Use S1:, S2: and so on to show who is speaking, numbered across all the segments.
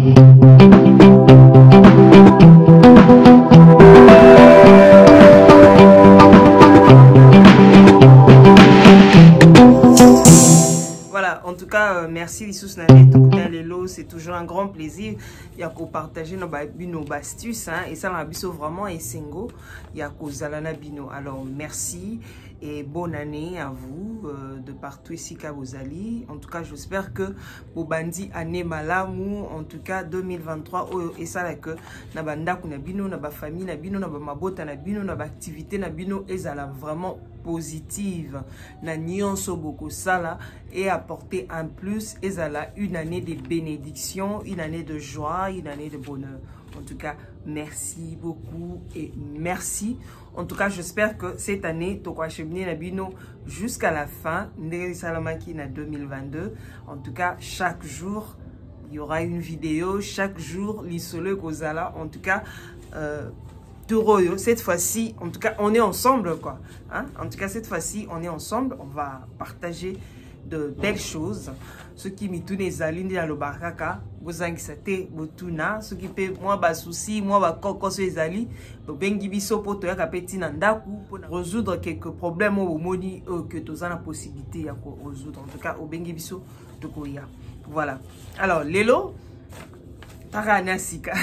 S1: Voilà, en tout cas, merci Lissous Nanet, Lelo, c'est toujours un grand plaisir. Il y a qu'au partager nos astuces, hein, et ça m'a biso vraiment essengo. Il y a qu'au zalana bino. Alors merci et bonne année à vous de partout ici qu'à Bozali. En tout cas, j'espère que Bobandi année malamu, en tout cas 2023, et ça là que na banda kuna bino, na ba famille na bino, na ba mabota na bino, na ba activité na bino, et ça là vraiment positive. Na nyonso beaucoup ça là et apporter un plus, et ça là une année de bénédiction, une année de joie, une année de bonheur. En tout cas, merci beaucoup et merci. En tout cas, j'espère que cette année, Toko Chemine Nabino jusqu'à la fin, Ndeli Salamaki na 2022. En tout cas, chaque jour, il y aura une vidéo. Chaque jour, l'Isole Kozala. En tout cas, cette fois-ci, en tout cas, on est ensemble, quoi. Hein? En tout cas, cette fois-ci, on est ensemble. On va partager de belles choses. Ce qui me tourne les alines dans le baraka, vous inquiétez, vous tournez. Ce qui fait moi bas souci, moi bas coco sur les alines, bengi biso pour toi capeti nandaku pour résoudre quelques problèmes au moni que tu as la possibilité à résoudre. En tout cas, au bengi biso de koya. Voilà. Alors lelo, tarana sika.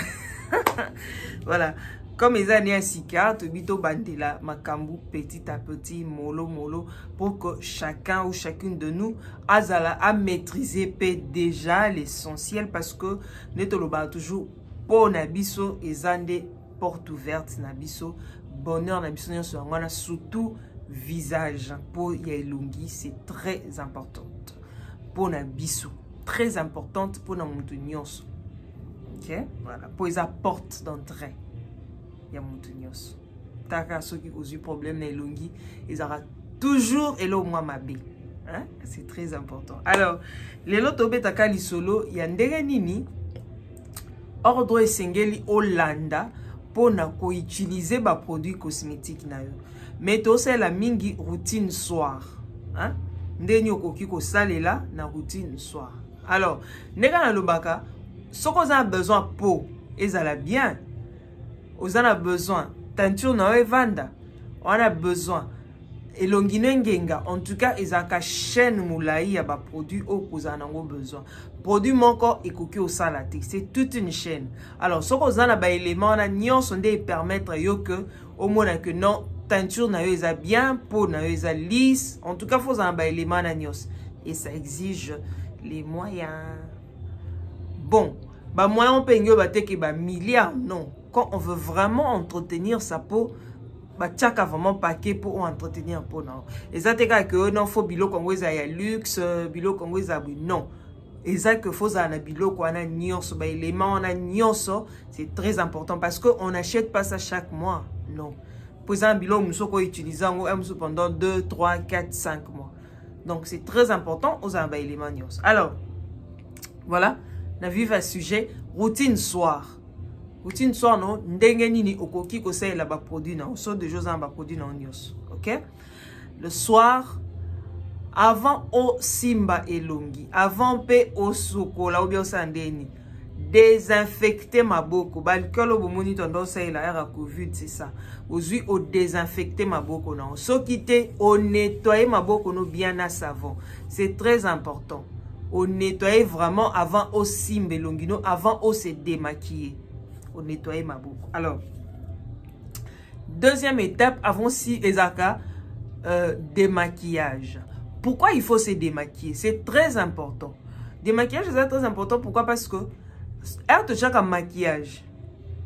S1: Voilà. Comme les années sika, tu bito bandela makambu petit à petit, molo molo, pour que chacun ou chacune de nous a maîtrisé déjà l'essentiel, parce que netoloba toujours pour nabiso et zande porte ouverte nabiso, bonheur nabiso surtout visage pour yailungi, c'est très important pour nabiso, très importante pour na muntu nyonso. OK, voilà, pour les porte d'entrée. Il y a Montagnos. Taka ceux qui ont eu problème dans les longues, ils auront toujours et l'au moins mabé. Hein? C'est très important. Alors, les loto betaka li solo, il y a nini ordre esengeli Hollanda pour na ko utiliser ba produits cosmétiques na yo. Mais to c'est la mingi routine soir. Hein? Ndeni okoki ko salela na routine soir. Alors, nega na lobaka, ce qu'on a besoin pour ezala bien. On a besoin teinture na vanda, on a besoin elonginengenga, en tout cas ils ont ka chaîne moulaï ya ba produit au kozanango besoin produit moko ekoki au salate, c'est toute une chaîne. Alors ce qu'on a ba élément na nyonso nde permettre yo que au moins que non teinture na yo eza bien, peau na yo eza lisse, en tout cas faut en ba élément na nyos, et ça exige les moyens. Bon, bah moyen on peut yo ba te ke ba milliards, non. Quand on veut vraiment entretenir sa peau, bah tchaka vraiment paquet pour entretenir peau non. Et ça te que non faut bilo kongo za ya luxe, bilo kongo za non. Et ça que faut za na bilo ko na nyonso ba élément na nyonso, c'est très important parce que on n'achète pas ça chaque mois, non. Pour ça bilo muso ko utiliser pendant 2, 3, 4, 5 mois. Donc c'est très important aux ba élément nyonso. Alors voilà, na vive à sujet routine soir. Routine soir non ndenge nini okoki ko say la ba produit na so de choses en ba produit na nyos. OK? Le soir avant au simba elongi, avant pe au sokola ou bien au sandeni, désinfecter ma boko. Balcol au moni tendance à la Covid, c'est ça. Aujourd'hui au désinfecter ma boko non. So quitter au nettoyer ma boko no bien à savon. C'est très important. Au nettoyer vraiment avant au simba elongino, avant au se démaquiller. Au nettoyer ma boucle. Alors, deuxième étape, avant si les aka démaquillage. Pourquoi il faut se démaquiller? C'est très important. Démaquillage, c'est très important. Pourquoi? Parce que chaque maquillage,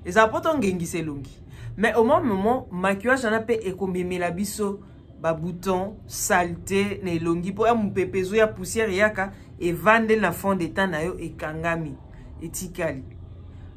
S1: les apportants gengi c'est longi. Mais au même moment, maquillage on a pas économie la biso, ba bouton, saleté, ne longi pour un pepezo ya poussière yaka et vendre la fond de temps na yo et kangami et tikali.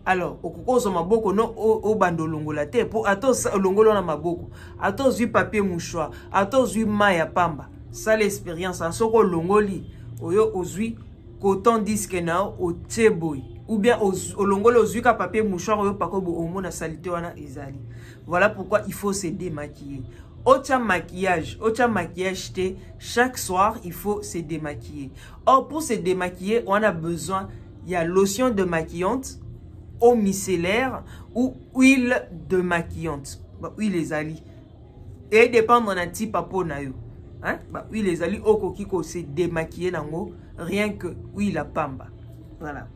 S1: Alors, okokozo maboko no o bando longola te pour atos longolo na maboko. Atos du papier mouchoir, atos du maya pamba. Ça l'expérience en soko longoli oyo ozui coton disque na o teboy ou bien au longolo ozui ka papier mouchoir oyo pako bo omo na salité wana ezali. Voilà pourquoi il faut se démaquiller. Autre maquillage te chaque soir il faut se démaquiller. Or pour se démaquiller, on a besoin il y a lotion démaquillante, eau micellaire ou huile démaquillante. Bah, huile les ali. Et dépendre d'un type à peau na yo. Hein? Bah, huile les ali, au kokiko se démaquiller nango, rien que huile à pamba. Voilà.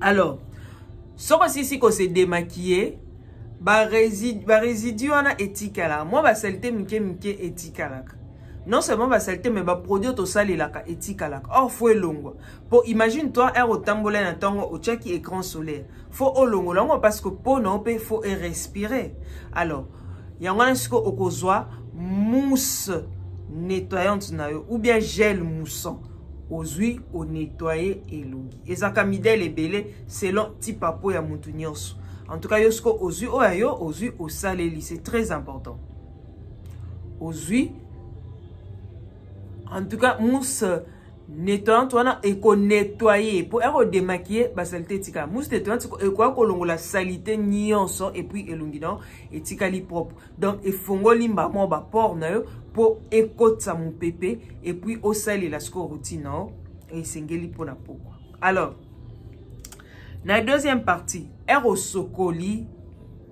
S1: Alors, si qu'on se démaquiller, ba résidu on a etikala. Moi ba saleté mike etikala. Non seulement ba saleté mais ba produit to sali la ka etikala. Or faut longo. Pour imagine toi un rotambola na tango au chaki écran solaire. Faut au longo longo parce que pour non peut faut respirer. Alors, yangana siko okozwa mousse nettoyante na yo ou bien gel moussant. Aux huiles au nettoyer et longi. Et ça camidel et belé selon type à peau ya mutu nyonso. En tout cas, yosko aux huiles au salé, c'est très important. Aux huiles, en tout cas, mousse nettoyante, on a éco nettoyer pour démaquiller, bah saleté tika. Mousse nettoyante, c'est quoi qu'on la saleté nyonso et puis elongidon et tika li propre. Donc, et fongo limba mo ba por na yo pour écoute mon pépé et puis au salé la sco routine et sengeli pour na peau. Alors, la deuxième partie, au sokoli,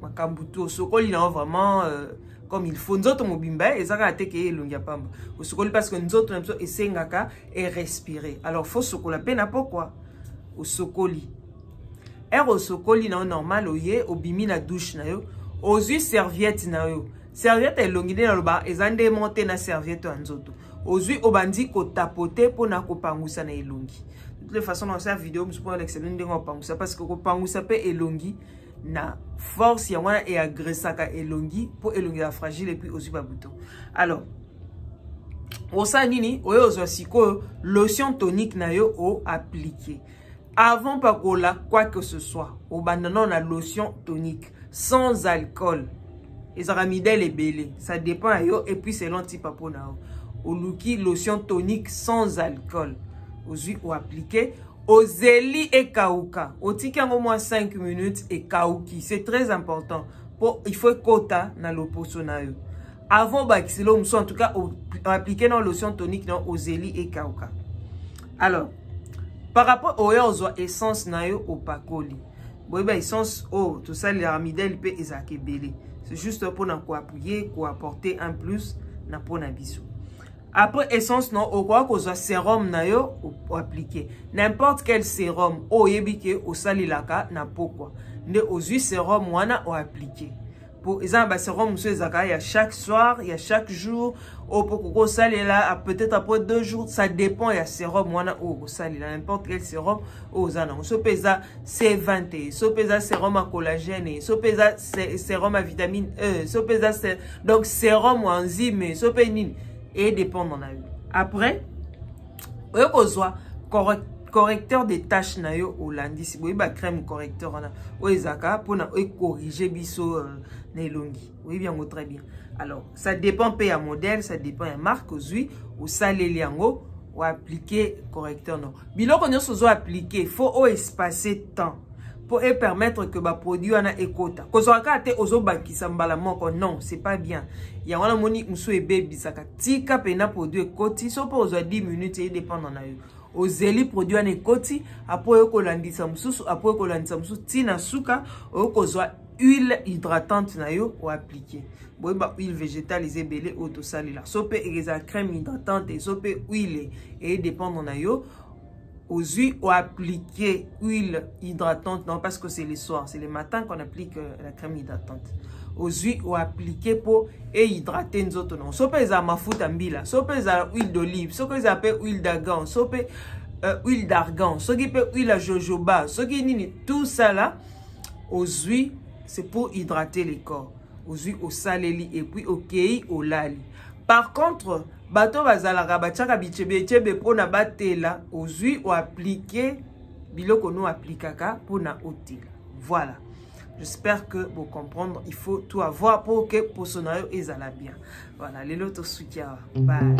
S1: makambuto sokoli non vraiment comme il faut. Nous autres mobimba et ça a été que l'on y a pas au sokoli parce que nous autres et sengaka et respirer. Alors faut sokola peine pourquoi au sokoli. Au sokoli non normal oye au bimi na douche na yo, aux yeux serviette na yo. Serviette est longide dans le bas et zande monter na serviette en zoto. Aux yeux au bandi ko tapoter pour na ko pangusa na elongi. De toute façon dans cette vidéo je prends l'excellent de pangusa parce que ko pangusa pe elongi na force ya wana et agressaka elongi pour elongi la fragile et puis aussi ba bouton. Alors au sa nini oyo zo siko lotion tonique na yo o appliquer. Avant pas kola quoi que ce soit, au banana on a lotion tonique sans alcool. Et ça ramidel et belé. Ça dépend yo et puis c'est l'anti-papona. Au luki lotion tonique sans alcool. Aux huiles ou appliqué. Aux zéli et kauka. Au tikan au moins 5 minutes et kauki. C'est très important. Il faut quota dans l'opposonnaire. Avant baxilo, en tout cas, appliquer dans lotion tonique dans aux zéli et kauka. Alors, par rapport aux essence nayo au pakoli. Bon, essence, tout ça, les ramidel peut ezake belé. C'est juste pour nous appuyer, pour apporter un plus pour nous bisou. Après essence non, au quoi qu'on a sérum na yo ou appliquer n'importe quel sérum au yebike au salilaka na pourquoi ne aux huiles sérum wana ou appliquer pour exemple sérum monsieur zaka il y a chaque soir il y a chaque jour au pour salila peut-être après 2 jours ça dépend il y a sérum wana au salila n'importe quel sérum aux ana so pesa C20 so pesa sérum à collagène so pesa sérum à vitamine E so pesa donc sérum enzyme so pénine et dépendre na yo. Après oyo kozwa correcteur des taches na yo olandi si boyi ba crème correcteur na oezaka pona corriger biso na elongi. Oui bien très bien. Alors ça dépend pe ya modèle, ça dépend ya marque ozui ou saleli yango ou appliquer correcteur non. Biloko nyonso zo appliquer faut o espacer temps pour permettre que ba produit ana ekota. Kozwaka te ozo bakisa mbala moko non, c'est pas bien. Ya wana moni muso ebebi saka tika pena produit ekoti so po ozo 10 minutes et dépend na yo. Ozeli produit ana ekoti après okolandisa mususu après okolandisa mususu tina suka okozwa huile hydratante na yo ou appliquer. Boy ba huile végétale ezebele auto salila. So pe eza crème hydratante so pe huile et dépend na yo. Aux huiles ou appliquer huile hydratante, non parce que c'est le soir, c'est le matin qu'on applique la crème hydratante. Aux huiles ou appliquer pour hydrater nous autres non. Sope za mafuta mbila, sope za huile d'olive, sope za pe huile d'argan, sope huile d'argan, sope huile à jojoba, sope nini tout ça là aux huiles c'est pour hydrater les corps. Aux huiles au saleli et puis au kei au lali. Par contre, bato bazalaka bachaka bichebe pona batela aux huiles ou appliquer biloko no appliquaka pona otila. Voilà. J'espère que vous comprenez. Il faut tout avoir pour que pour sonayo ezala bien. Voilà, les lotos soutien. Bye.